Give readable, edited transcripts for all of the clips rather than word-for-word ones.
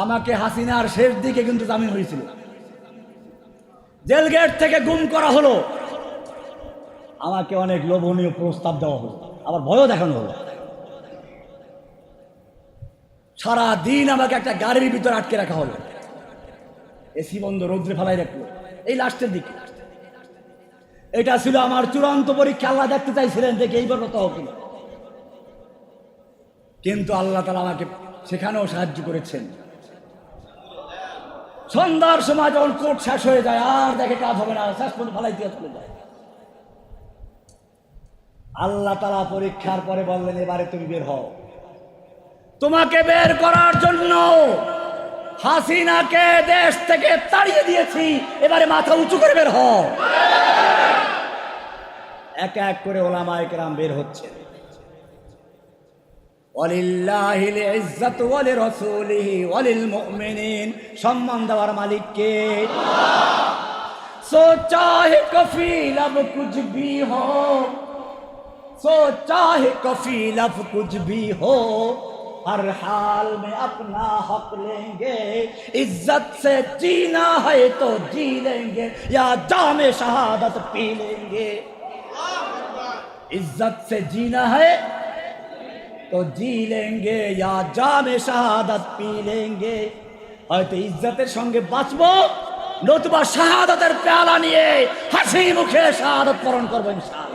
আমাকে হাসিনার শেষ দিকে কিন্তু জামিন হয়েছিল, জেল গেট থেকে গুম করা হলো, আমাকে অনেক লোভনীয় প্রস্তাব দেওয়া হলো, আবার ভয়ও দেখানো হলো। সারা দিন আমাকে একটা গাড়ির ভিতরে আটকে রাখা হলো, এসি বন্ধ, রৌদ্রে ফেলাই রাখলো। এই লাস্টের দিকে এটা ছিল আমার চূড়ান্ত পরীক্ষা। আল্লাহ দেখতে চাইছিলেন দেখে এইবার মতো হোক, কিন্তু আল্লাহ তাআলা আমাকে সেখানেও সাহায্য করেছেন। সন্ধ্যার সময় যখন কোর্ট শেষ হয়ে যায়, আর দেখে কাজ হবে না, শেষ পর্যন্ত ফালাই দিয়ে চলে যায়। আল্লাহ তাআলা পরীক্ষার পরে বললেন, এবারে তুমি বের হও। তোমাকে বের করার জন্য হাসিনাকে দেশ থেকে তাড়িয়ে দিয়েছি, এবারে মাথা উঁচু করে বের হও। এক এক করে উলামায়ে কেরাম বের হচ্ছে। ওয়ালিল্লাহিল ইজ্জাতু ওয়া লিরাসূলিহি ওয়া লিল মুমিনিন, সম্মান দেওয়ার মালিক কে? সো চাহে কফিল আব কুছ ভি হো, सो चाहे कफील अब कुछ भी हो, हर हाल में अपना हक लेंगे, इज्जत से जीना है तो जी लेंगे या जामे शहादत पी लेंगे। इज्जत से जीना है तो जी लेंगे या जामे शहादत पी लेंगे। হয়তো ইজ্জতের সঙ্গে বাঁচবো, নতুবা শাহাদাতের পেয়ালা নিয়ে হাসি মুখে শাহাদাত বরণ করবো ইনশাআল্লাহ।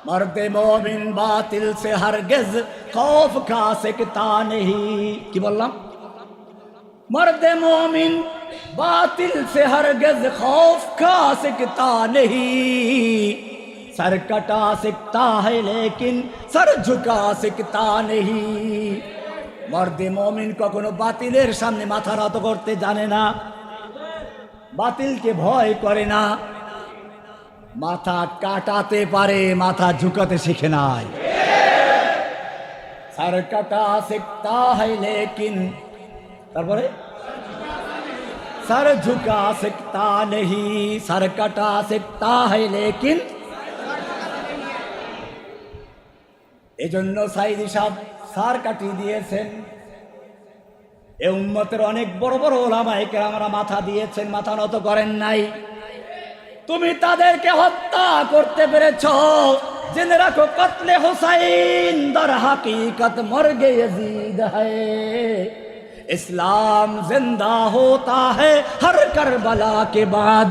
मर्दे मोमिन बातिल से हरगिज खौफ का सिकता नहीं। की बोललाम? मर्दे मोमिन बातिल से हरगिज खौफ का सिकता नहीं, सर कटा सिकता है लेकिन सर झुका सिकता नहीं। मर्दे मोमिन কখনো বাতিলের সামনে মাথা নত করতে জানে না, বাতিলকে ভয় করে না, মাথা কাটাতে পারে, মাথা ঝুঁকাতে শিখে নাই। সর কাটা শিখতা है लेकिन, তারপরে सर झुका শিখতা नहीं, सर কাটা শিখতা है लेकिन। এজন্য সাইদি সাহেব সার কাটিয়ে দিয়েছেন। এ উম্মতের অনেক বড় বড় উলামায়ে কেরামরা মাথা দিয়েছেন, মাথা নত করেন নাই। তুমি তাদেরকে হত্যা করতে পেরেছ, জেনে রাখো কতলে হুসাইন দর হাকিকত মরগে यजीद है, इस्लाम जिंदा होता है हर करबला के बाद।